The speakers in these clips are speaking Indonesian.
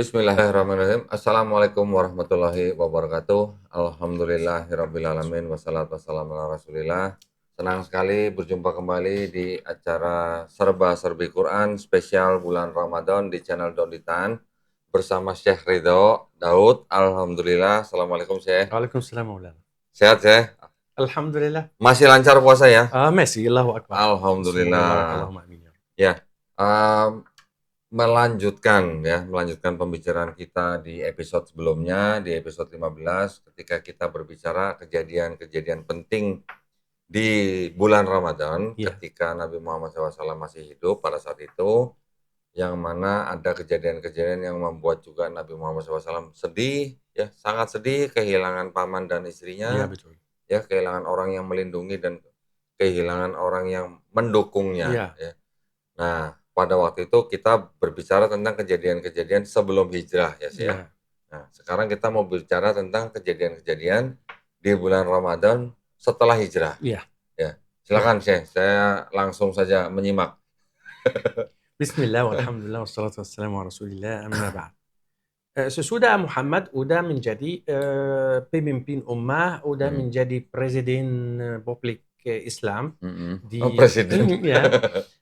Bismillahirrahmanirrahim. Assalamualaikum warahmatullahi wabarakatuh. Alhamdulillahirrabbilalamin. Wassalatu wassalamu ala rasulillah. Senang sekali berjumpa kembali di acara Serba-Serbi Quran spesial bulan Ramadan di channel Donitan bersama Syekh Ridho Daud. Alhamdulillah. Assalamualaikum Syekh. Waalaikumsalam Maulana. Sehat Syekh? Alhamdulillah. Masih lancar puasa ya? Masih, Allahu Akbar. Alhamdulillah. Ya, melanjutkan pembicaraan kita di episode sebelumnya, di episode 15 ketika kita berbicara kejadian-kejadian penting di bulan Ramadan ketika Nabi Muhammad SAW masih hidup pada saat itu, yang mana ada kejadian-kejadian yang membuat juga Nabi Muhammad SAW sedih, ya sangat sedih, kehilangan paman dan istrinya, betul. Ya kehilangan orang yang melindungi dan kehilangan orang yang mendukungnya. Ya. Nah, pada waktu itu kita berbicara tentang kejadian-kejadian sebelum hijrah ya sih ya. Nah, sekarang kita mau bicara tentang kejadian-kejadian di bulan Ramadan setelah hijrah. Ya. Silakan Syekh, saya langsung saja menyimak. Bismillah, walhamdulillah, wassalatu wassalamu ala rasulillah, amma ba'd. Sesudah Muhammad udah menjadi pemimpin ummah, udah menjadi presiden Republik Islam di presiden. Ya.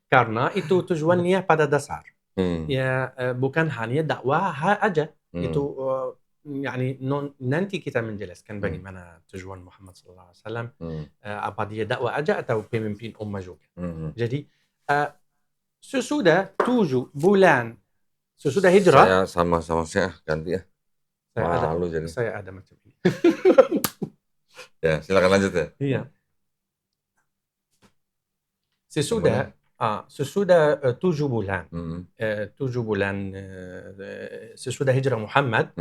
Karena itu tujuannya pada dasar. Ya bukan hanya dakwah aja. Itu nanti kita menjelaskan bagaimana tujuan Muhammad sallallahu alaihi wasallam, apa dia dakwah aja atau pemimpin ummah juga. Jadi sesudah 7 bulan sesudah hijrah, saya sama-sama saya ganti ya. Saya ada macam ini. Ya, silakan lanjut ya. Iya. Sesudah 7 bulan, 7 bulan sesudah hijrah Muhammad,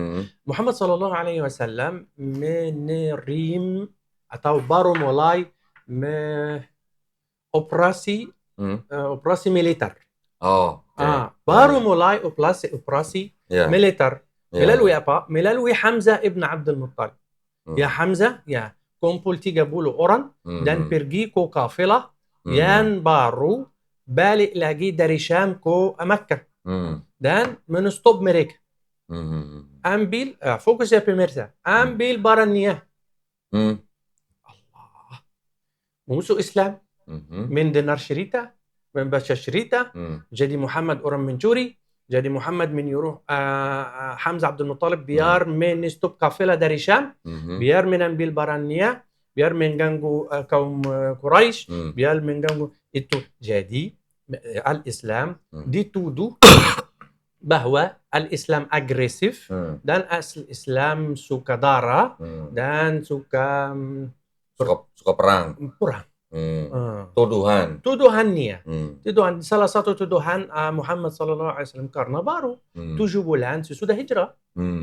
Muhammad sallallahu alaihi wasallam menerima atau baru mulai operasi militer. Baru mulai operasi militer. Melalui apa? Melalui Hamzah ibn Abdul Muttalib. Ya Hamzah, ya kumpul 30 orang dan pergi ke kafilah yang baru balik lagi dari Syam ke Makkah dan menstop mereka. Ambil, fokus ya pemirsa, ambil barangnya. Allah, musuh Islam mendengar cerita, membaca cerita, jadi Muhammad orang mencuri, jadi Muhammad menyuruh Hamzah Abdul Muttalib biar menstop kafilah dari Syam, biar menambil barangnya, biar mengganggu kaum Quraisy, biar mengganggu itu. Jadi al-Islam dituduh bahwa al-Islam agresif dan al-Islam suka darah dan suka perang. Tuduhannya. Salah satu tuduhan Muhammad sallallahu alaihi wasallam karena baru 7 bulan sesudah hijrah,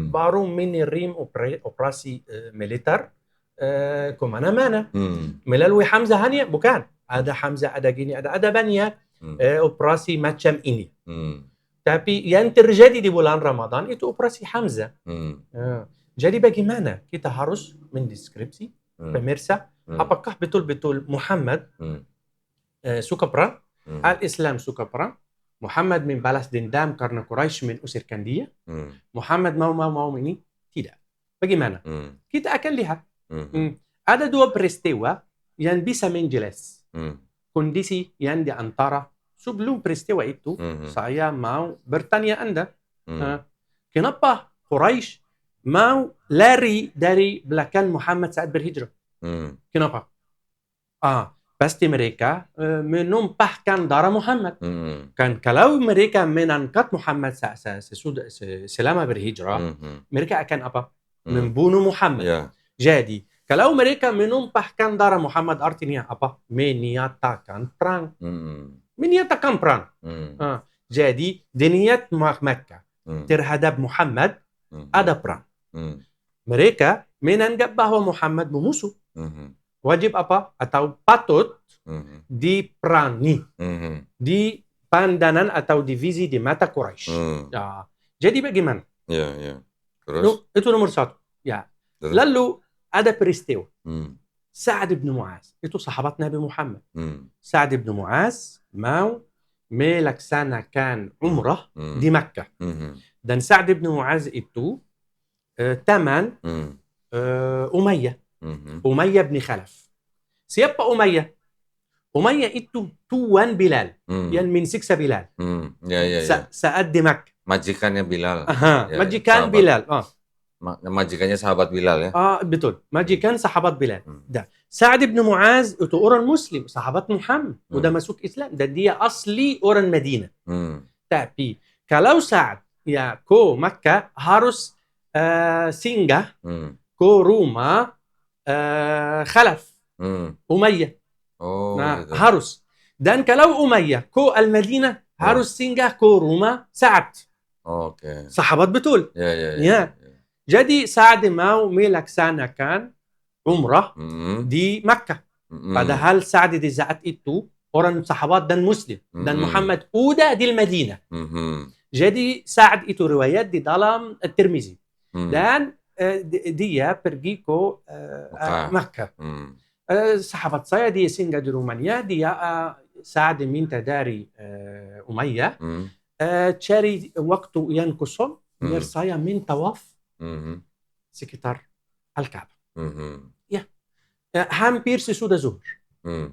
baru menerima operasi militer kemana-mana. Melalui Hamzah hanya, bukan. Ada Hamzah, ada gini, ada banyak operasi macam ini. Tapi yang terjadi di bulan Ramadan itu operasi Hamzah. Jadi bagaimana kita harus mendeskripsi pemirsa, apakah betul-betul Muhammad suka perang, al-Islam suka perang, Muhammad membalas dendam karena Quraisy mengusirkan dia, Muhammad mau ini? Tidak. Bagaimana? Kita akan lihat. Ada 2 peristiwa yang bisa menjelaskan kondisi yang di antara. Sebelum peristiwa itu, saya mau bertanya Anda, kenapa Quraisy mau lari dari belakang Muhammad saat berhijrah? Kenapa? Pasti mereka menumpahkan darah Muhammad. Kan kalau mereka mengangkat Muhammad selama berhijrah, mereka akan apa? Membunuh Muhammad. Jadi, kalau mereka menumpahkan darah Muhammad artinya apa? Menyatakan perang. Menyatakan perang. Jadi, di niat Makkah terhadap Muhammad ada perang. Mereka menganggap bahwa Muhammad memusuh. Wajib apa? Atau patut diperangi. Di pandangan atau divisi di mata Quraisy. Jadi bagaimana? Terus? Itu nomor 1. Ya. Lalu ada peristiwa. Sa'ad bin Mu'az, itu sahabat Nabi Muhammad. Sa'ad bin Mu'az mau melaksanakan umrah di Makkah. Dan Sa'd bin Mu'az itu teman Umayyah. Umayyah bin Khalaf. Siapa Umayyah? Umayyah itu tuan Bilal yang mensiksa Bilal saat di Makkah. Majikannya Bilal. Majikan Bilal. Majikannya sahabat Bilal ya. Betul. Majikan sahabat Bilal. Sa'd bin Mu'az itu orang Muslim, sahabat Muhammad, udah masuk Islam dan dia asli orang Madinah. Tapi kalau Sa'd ke Makkah harus singgah ke rumah Khalaf Umayyah. Gitu. Harus. Dan kalau Umayyah ke Al-Madinah harus singgah ke rumah Sa'd. Sahabat betul. Jadi Sa'd mau melaksanakan umrah di Makkah. Padahal Sa'd di saat itu orang sahabat dan Muslim. Dan Muhammad udah di Madinah. Jadi Sa'd itu riwayat di dalam Tirmizi. Dan dia pergi ke Makkah. Sahabat saya dia singgah di rumahnya. Dia Sa'd minta dari Umayyah cari waktu yang kosong biar saya minta tawaf sekitar Al-Ka'bah. Hampir sesudah zuhur.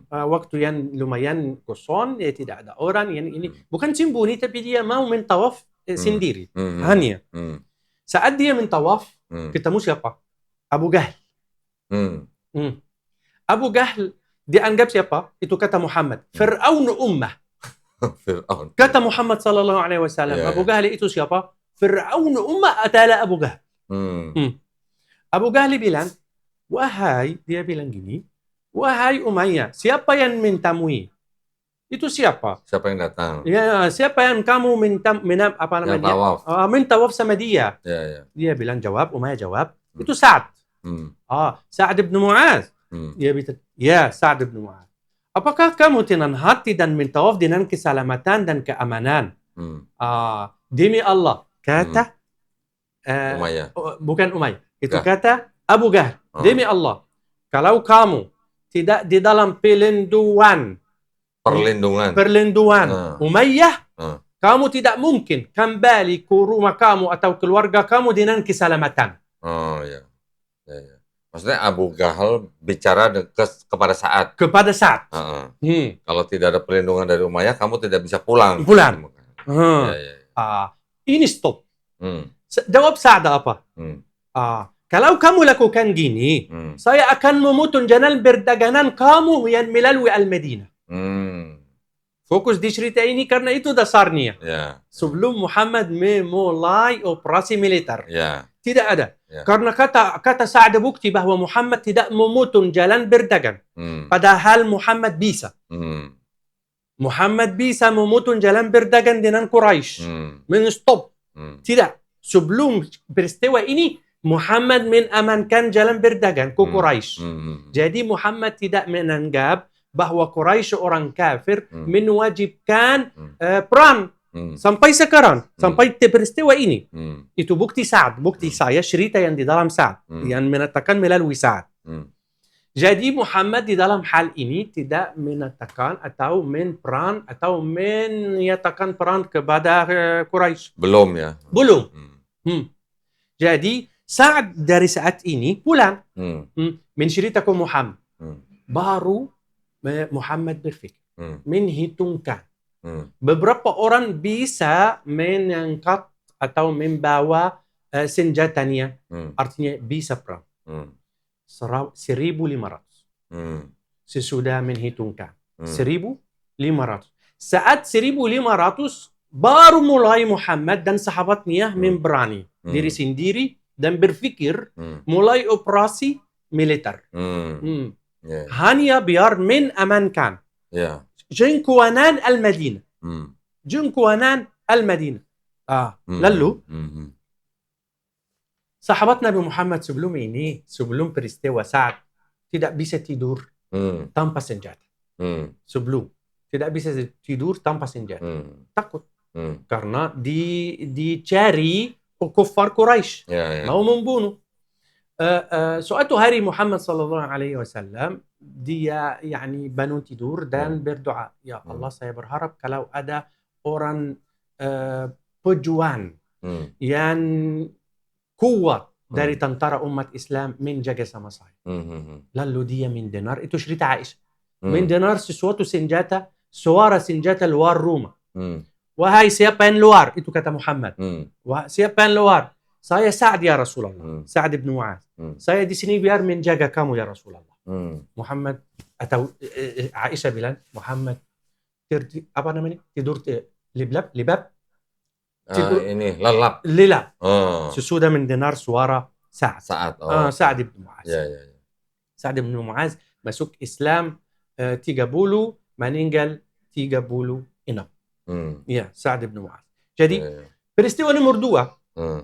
Waktu yang lumayan kosong, tidak ada orang. Ini bukan sembunyi, tapi dia mau mentawaf sendiri. Hanya. Saat dia mentawaf, ketemu siapa? Abu Jahal. Abu Jahal dianggap siapa? Itu kata Muhammad. Fir'aun ummah. Kata Muhammad sallallahu alaihi wasallam. Abu Jahal itu siapa? Fir'aun ummah adalah Abu Jahal. Abu Jahal bilang, dia bilang gini, wahai Umayyah, siapa yang mentamui? Itu siapa? Siapa yang datang? Siapa yang kamu mentawaf sama dia? Dia bilang Umayyah jawab, itu Sa'd. Sa'd bin Mu'az. Dia bilang, Sa'd bin Mu'az. Apakah kamu tenang hati dan mentawaf dengan keselamatan dan keamanan? Demi Allah, kata Umayyah. Bukan Umayyah. Itu kata Abu Jahal. Demi Allah, kalau kamu tidak di dalam perlindungan Umayyah, kamu tidak mungkin kembali ke rumah kamu atau keluarga kamu dengan keselamatan. Maksudnya Abu Jahal bicara kepada Sa'd. Kalau tidak ada perlindungan dari Umayyah, kamu tidak bisa pulang. Ini stop. Jawab Sa'd apa? Kalau kamu lakukan gini, saya akan memutus jalan perdagangan kamu yang melalui Al-Madinah. Fokus di cerita ini karena itu dasarnya. Sebelum Muhammad memulai operasi militer. Tidak ada. Karena kata Sa'd bukti bahwa Muhammad tidak memutus jalan berdagang. Padahal Muhammad bisa. Muhammad bisa memutus jalan berdagang dengan Quraisy. Men-stop. Tidak. Sebelum peristiwa ini, Muhammad mengamankan jalan berdagang ke Quraisy. Jadi Muhammad tidak menanggap bahwa Quraisy orang kafir mewajibkan perang sampai sekarang, sampai peristiwa ini. Itu bukti Sa'd, bukti saya cerita yang di dalam Sa'd, yang menatakan melalui Sa'd. Jadi Muhammad di dalam hal ini tidak menatakan atau perang atau menyatakan perang kepada Quraisy. Belum ya? Belum. Jadi Sa'd dari saat ini pulang menceritakan Muhammad. Baru Muhammad berfikir, menghitungkan. Beberapa orang bisa mengangkat atau membawa senjatanya, artinya bisa perang. 1.500. Sesudah menghitungkan 1.500. Saat 1.500 baru mulai Muhammad dan sahabatnya memberani diri sendiri dan berpikir mulai operasi militer. Hanya biar menamankan jangkauan Al-Madinah. Jangkauan Al-Madinah. Lalu sahabat Nabi Muhammad sebelum peristiwa Sa'd tidak bisa tidur tanpa senjata. Sebelum tidak bisa tidur tanpa senjata. Takut. Karena dicari kufar Quraisy mau membunuh. Suatu hari Muhammad sallallahu alaihi wasallam dia bangun tidur dan berdoa, ya Allah saya berharap kalau ada orang pejuang yang kuat dari tentara umat Islam menjaga sama saya. Lalu dia mendengar, itu cerita Aisyah, mendengar sesuatu senjata, suara senjata luar rumah. Wahai siapa yang luar? Itu kata Muhammad. Wahai siapa yang luar? Saya Sa'ad ya Rasulullah. Sa'ad bin Mu'az. Saya di sini biar menjaga kamu ya Rasulullah. Muhammad atau Aisyah bilang, Muhammad tidur libab ini lelap. Sesudah mendengar suara Sa'ad. Sa'ad bin Mu'az. Sa'ad bin Mu'az masuk Islam 30, meninggal 36. Ya, Sa'ad bin Mu'az. Jadi peristiwa nomor 2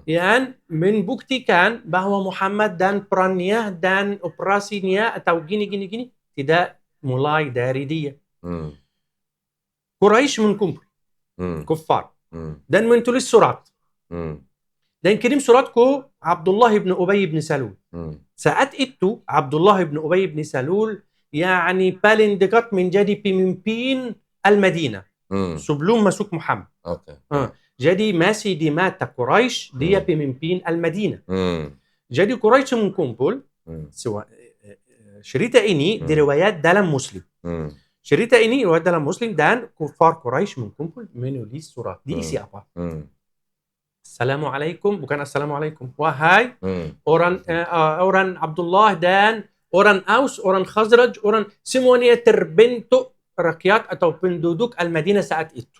yang membuktikan bahwa Muhammad dan perannya dan operasinya atau gini tidak mulai dari dia. Quraisy mengumpul kuffar dan menulis surat dan kirim surat ke Abdullah bin Ubay bin Salul. Saat itu Abdullah bin Ubay bin Salul yani paling dekat menjadi pemimpin Al-Madinah sebelum masuk Muhammad. Jadi masih di mata Quraisy dia pemimpin Al-Madinah. Jadi Quraisy mengumpul. Cerita ini diriwayat dalam Muslim. Cerita ini riwayat dalam Muslim dan kufar Quraisy mengumpul menulis surat. Diisi apa? Assalamualaikum, bukan Assalamualaikum. Wahai orang Abdullah dan orang Aus, orang Khazraj, orang semuanya terbentuk rakyat atau penduduk Al-Madinah saat itu.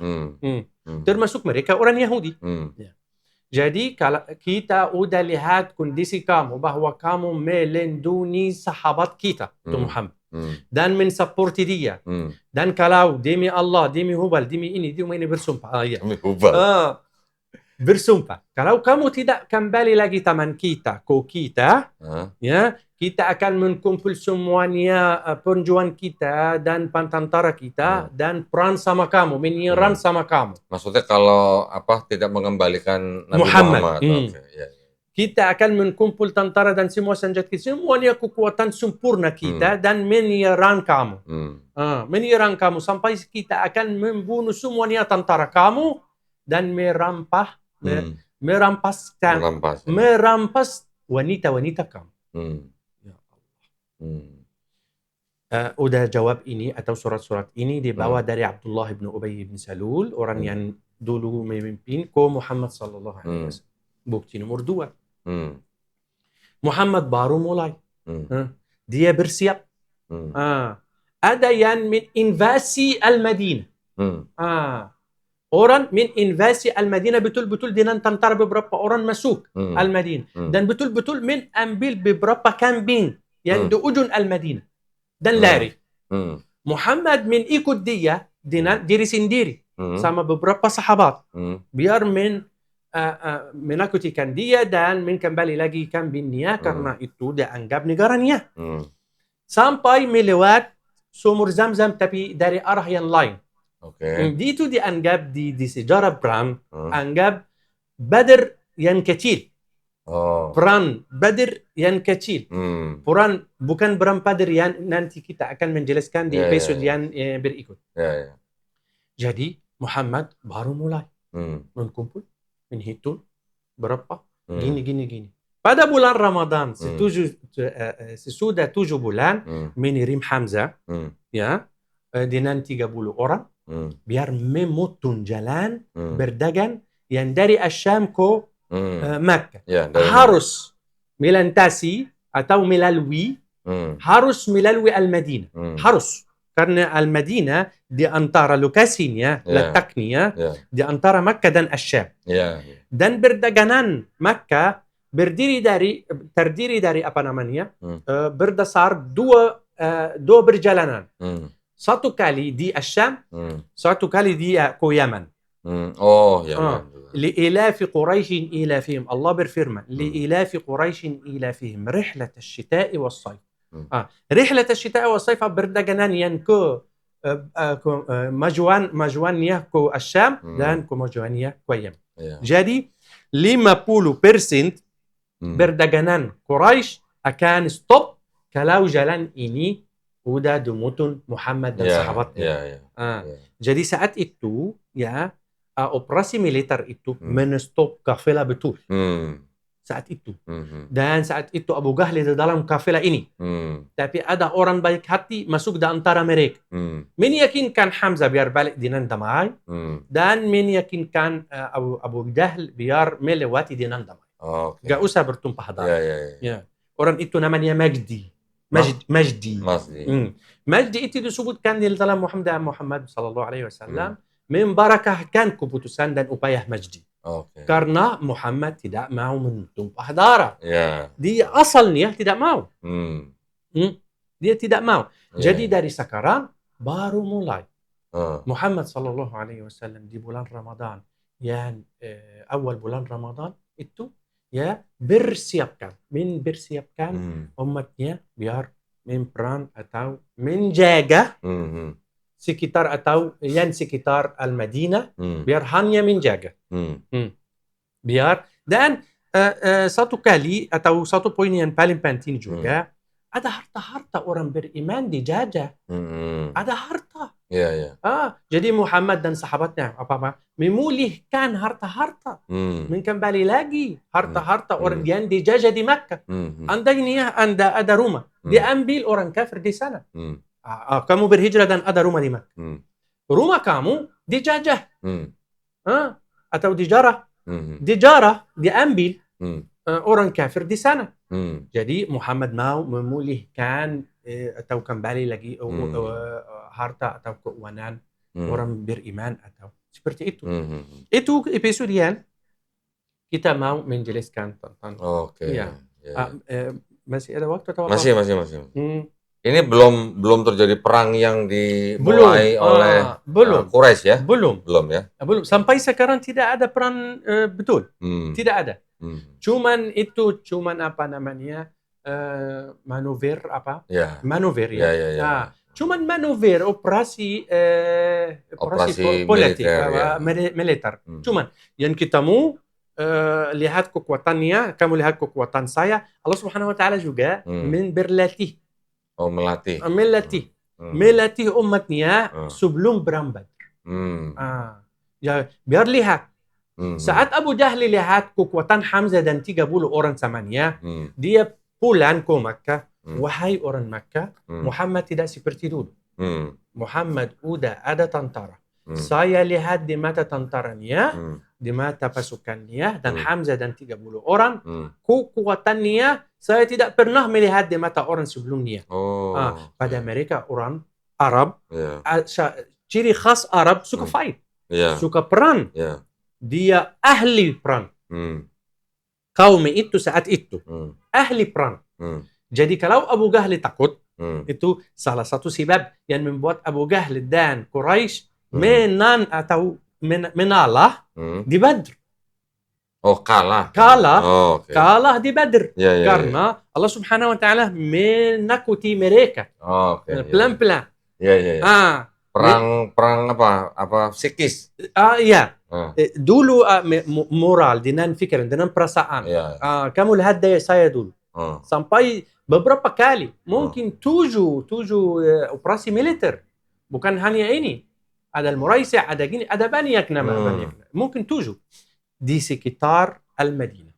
Termasuk mereka orang Yahudi. Ya. Jadi kalau kita udah lihat kondisi kamu bahwa kamu melindungi sahabat kita, itu Muhammad, dan mensupporti dia. Dan kalau demi Allah, demi Hubal, demi ini bersumpah. Bersumpah. Kalau kamu tidak kembali lagi teman kita, ya, kita akan mengumpul semuanya perjuangan kita dan tentara kita dan perang sama kamu, menyerang sama kamu. Maksudnya kalau tidak mengembalikan Nabi Muhammad. Kita akan mengumpul tentara dan semua senjata kita, semuanya kekuatan sempurna kita dan menyerang kamu. Menyerang kamu sampai kita akan membunuh semuanya tentara kamu dan merampas wanita-wanita kamu. Udah jawab ini atau surat-surat ini dibawa dari Abdullah bin Ubay bin Salul, orang yang dulu memimpin Muhammad sallallahu alaihi wasallam. Bukti nomor 2. Muhammad baru mulai. Dia bersiap. Ada yang menginvasi Al-Madinah. Orang menginvasi Al-Madinah betul-betul dengan tentara, beberapa orang masuk Al-Madinah dan betul-betul mengambil beberapa kambing yang di ujung Al-Madinah dan lari. Muhammad mengikut dia dengan diri sendiri sama beberapa sahabat biar menakutikan dia dan kembali lagi kambingnya karena itu dianggap negaranya. Sampai melewat sumur Zamzam tapi dari arah yang lain. Itu dianggap di sejarah perang anggap Badr yang kecil. Perang Badr yang kecil. Perang bukan perang Badr yang nanti kita akan menjelaskan di episode yang berikut. Jadi Muhammad baru mulai mengumpul, menghitung berapa gini. Pada bulan Ramadan sesudah 7 bulan mengirim Hamzah ya dengan 30 orang biar memotong jalan berdagang yang dari Asyam ke Makkah. Harus melintasi atau melalui Al-Madinah. Harus. Karena Al-Madinah di antara lokasinya, letaknya di antara Makkah dan Asyam. Dan perdagangan Makkah terdiri dari berdasar dua perjalanan. Satu kali di Asyam, satu kali di Yaman. Yaman. لإلاف قريش إلافهم الله برفرما لإلاف قريش إلافهم رحلة الشتاء والصيف رحلة الشتاء والصيف بردجنان ينكو مجوانية كو الشام dan كو مجوانية كو يمن. Jadi 50% perdagangan Quraisy akan stop kalau jalan ini udah dimutun Muhammad dan sahabatnya. Jadi saat itu ya operasi militer itu menstop kafilah betul saat itu. Dan saat itu Abu Ghali di dalam kafilah ini. Tapi ada orang baik hati masuk di antara mereka. Meyakinkan Hamzah biar balik dengan damai. Dan meyakinkan Abu Jahl biar melewati dengan damai. Gak usah bertumpah darah. Orang itu namanya Majdi. Majdi itu disebutkan di dalam Muhammad sallallahu alaihi wasallam membarakahkan keputusan dan upaya Majdi. Karena Muhammad tidak mau mentumpah darah. Dia asalnya tidak mau. Dia tidak mau. Jadi dari sekarang baru mulai. Muhammad sallallahu alaihi wasallam di bulan Ramadan yang awal bulan Ramadan itu bersiapkan umatnya biar memperan atau menjaga sekitar atau yang sekitar Al-Madinah biar hanya menjaga. Biar dan satu kali atau satu poin yang paling penting juga ada harta-harta orang beriman dijajah. Ada harta. Jadi Muhammad dan sahabatnya memulihkan harta-harta, mengembali lagi harta-harta orang yang dijajah di Makkah. Andainya Anda ada rumah, diambil orang kafir di sana. Kamu berhijrah dan ada rumah di Makkah. Rumah kamu dijajah, atau dijarah, diambil orang kafir di sana. Jadi Muhammad mau memulihkan atau kembali lagi harta atau keuangan orang beriman atau seperti itu. Itu episode yang kita mau menjelaskan tentang. Masih ada waktu atau apa? Masih. Ini belum terjadi perang yang dimulai oleh Quraisy ya? Belum ya? Belum. Sampai sekarang tidak ada perang betul. Tidak ada. Cuman apa namanya? Manuver apa? Manuver ya. Cuman manuver operasi politik militer. Cuman yang kita mau lihat kekuatannya, kamu lihat kekuatan saya. Allah Subhanahu wa taala juga berlatih. Melatih umatnya sebelum perang Badar. Biar lihat. Saat Abu Jahli lihat kekuatan Hamzah dan 30 orang samanya, dia pulang ke Makkah. Wahai orang Makkah, Muhammad tidak seperti dulu. Muhammad udah ada tentara. Saya lihat di mata tentaranya, di mata pasukannya, dan Hamzah dan 30 orang, kekuatannya saya tidak pernah melihat di mata orang sebelumnya. Pada mereka orang Arab, ciri khas Arab suka fight, suka perang. Dia ahli perang. Kaum itu saat itu ahli perang. Jadi kalau Abu Ghali takut, itu salah satu sebab yang membuat Abu Ghali dan Quraisy menalah di Badr. Kalah di Badr. Karena Allah Subhanahu wa taala menakuti mereka. Pelan-pelan. Perang apa psikis. Dulu moral dengan pikiran, dengan perasaan. Kamu lihat saya dulu. Sampai beberapa kali, mungkin tujuh operasi militer. Bukan hanya ini. Ada Al-Muraisi, ada gini, ada banyak nama. Mungkin 7 di sekitar Al-Madinah.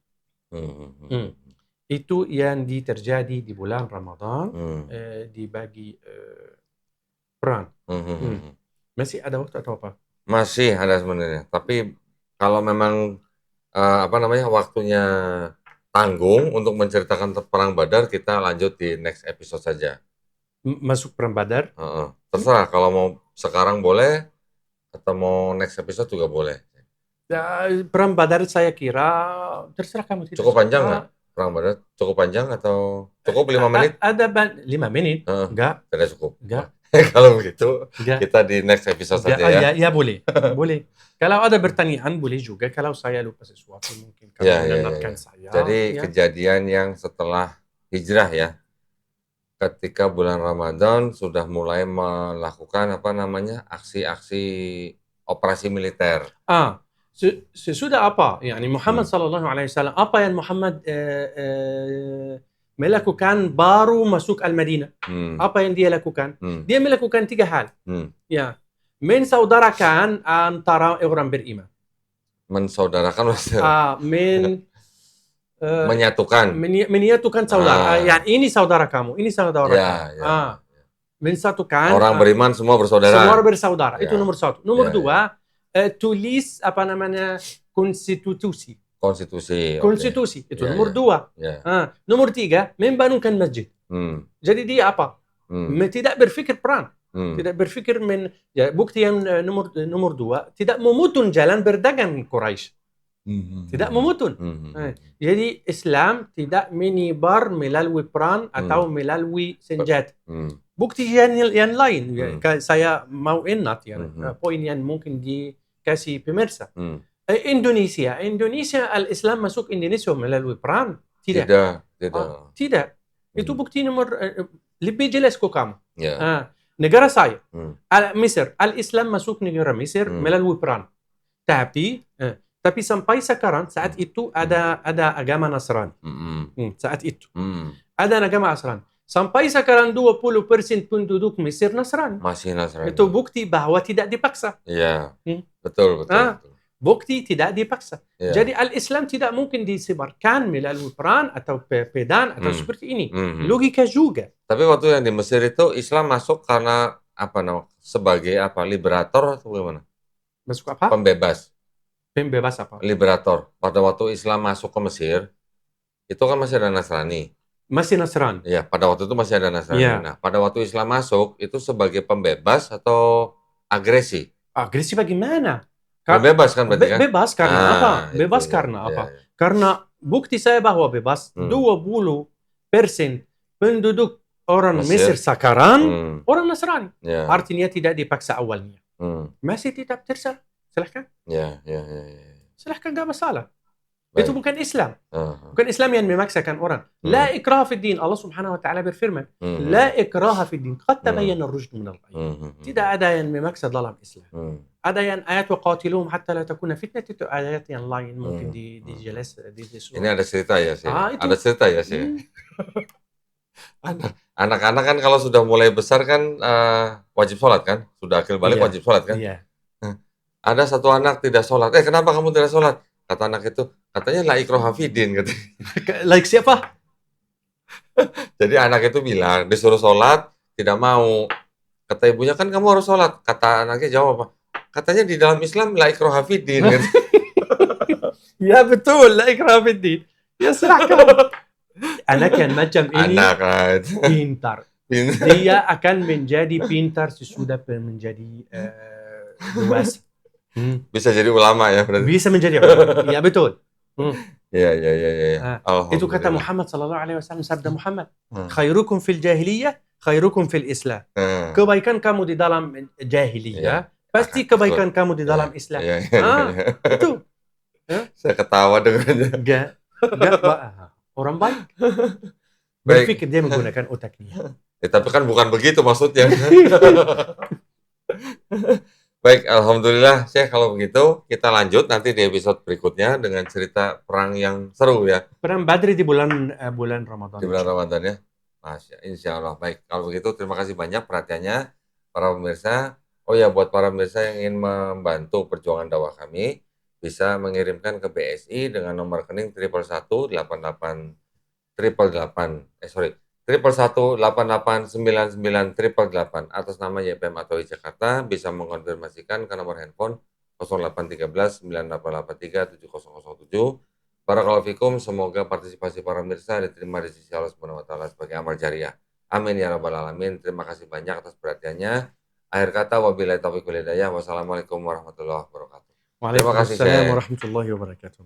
Itu yang terjadi di bulan Ramadan, dibagi perang. Masih ada waktu atau apa? Masih ada sebenarnya. Tapi kalau memang waktunya tanggung untuk menceritakan perang Badar, kita lanjut di next episode saja. Masuk perang Badar? Terserah, kalau mau sekarang boleh atau mau next episode juga boleh. Perang Badar saya kira terserah kamu. Cukup panjang nggak perang Badar? Cukup panjang atau cukup 5 menit? Ada 5 menit? Enggak. Tidak cukup. Enggak. Kalau begitu kita di next episode saja ya. Ya boleh. Boleh. Kalau ada pertanyaan boleh juga. Kalau saya lupa sesuatu mungkin kamu mengingatkan saya. Jadi kejadian yang setelah hijrah ya. Ketika bulan Ramadan sudah mulai melakukan aksi-aksi operasi militer. Sesudah apa? Yani Muhammad sallallahu alaihi wasallam, apa yang Muhammad melakukan baru masuk Al-Madinah? Apa yang dia lakukan? Dia melakukan 3 hal. mensaudarakan antara orang beriman. Mensaudarakan maksudnya menyatukan saudara. Ya, ini saudara kamu, ini saudara kamu. Mensatukan orang beriman semua bersaudara. Semua bersaudara. Itu nomor satu. Nomor dua, tulis konstitusi. Konstitusi. Itu nomor dua. Nomor tiga, membangunkan masjid. Jadi dia apa? Tidak berpikir perang. Tidak berpikir bukti yang nomor dua, tidak memutun jalan berdagang Quraisy. Tidak memutun. Jadi Islam tidak menyebar melalui perang atau melalui senjata. Bukti yang lain, saya mau ingat poin yang mungkin dikasih pemirsa. Indonesia, Al-Islam masuk Indonesia melalui perang? Tidak. Itu bukti nomor lebih jelas ke kamu. Negara saya, Mesir, Al-Islam masuk negara Mesir melalui perang. Tapi sampai sekarang saat itu ada agama Nasrani. Saat itu ada agama Nasrani. Sampai sekarang 20% penduduk Mesir Nasrani. Masih Nasrani. Itu bukti bahwa tidak dipaksa. Iya. Betul. Bukti tidak dipaksa. Jadi Al-Islam tidak mungkin disebarkan melalui perang atau pedang atau seperti ini. Logika juga. Tapi waktu yang di Mesir itu Islam masuk karena sebagai liberator atau bagaimana? Masuk apa? Pembebas apa? Liberator. Pada waktu Islam masuk ke Mesir, itu kan masih ada Nasrani. Masih Nasrani. Iya, pada waktu itu masih ada Nasrani. Nah, pada waktu Islam masuk, itu sebagai pembebas atau agresi? Agresi bagaimana? Bebas kan berarti kan? Bebas karena apa? Bebas karena apa? Karena bukti saya bahwa bebas, 20% penduduk orang Mesir sekarang orang Nasrani. Artinya tidak dipaksa awalnya. Masih tetap terserah. Silahkan. Silahkan, gak masalah. Itu bukan Islam. Bukan Islam yang memaksakan orang. La ikraha fid din. Allah Subhanahu wa taala berfirman, la ikraha fid din. Qad tabayyana ar-rushd min al-ghayy. Tidak ada yang memaksa dalam Islam. Ada yang ayat waqatiluhum hatta la takuna fitnah, itu ayat yang lain mungkin dijelas di surah. Ini ada cerita ya sih. Ada cerita ya sih. Anak-anak kan kalau sudah mulai besar kan wajib sholat kan? Sudah akil balik wajib sholat kan? Ada satu anak tidak sholat. Kenapa kamu tidak sholat? Kata anak itu, katanya la ikraha fiddin. Like siapa? Jadi anak itu bilang, disuruh sholat, tidak mau. Kata ibunya, kan kamu harus sholat. Kata anaknya jawab apa? Katanya di dalam Islam la ikraha fiddin. Ya betul, la ikraha fiddin. Ya serahkan. Anak yang macam ini pintar. Dia akan menjadi pintar sesudah menjadi dewasa. Bisa jadi ulama ya berarti. Bisa menjadi ulama. Ya betul. Ya. Itu kata Muhammad sallallahu alaihi wasallam, sabda Muhammad. Khairukum fil jahiliyah, khairukum fil Islam. Kebaikan kamu di dalam jahiliyah, pasti kebaikan kamu di dalam Islam. Itu. Saya ketawa dengannya. Enggak, orang baik. Berpikir dia menggunakan otaknya. Tapi kan bukan begitu maksudnya. Baik, alhamdulillah Syekh, kalau begitu kita lanjut nanti di episode berikutnya dengan cerita perang yang seru ya. Perang Badri di bulan Ramadan. Di bulan Ramadan ya. Insya Allah. Baik, kalau begitu terima kasih banyak perhatiannya para pemirsa. Oh ya, buat para pemirsa yang ingin membantu perjuangan dakwah kami, bisa mengirimkan ke BSI dengan nomor rekening 111889988 atas nama YPM atau Jakarta, bisa mengonfirmasikan ke nomor handphone 081398837007. Barakallahu fikum, semoga partisipasi para pemirsa diterima di sisi Allah Subhanahu wa taala sebagai amal jariah. Amin ya rabbal alamin. Terima kasih banyak atas perhatiannya. Akhir kata, wabillahi taufiq wal hidayah. Wassalamualaikum warahmatullahi wabarakatuh. Waalaikumsalam warahmatullahi wabarakatuh.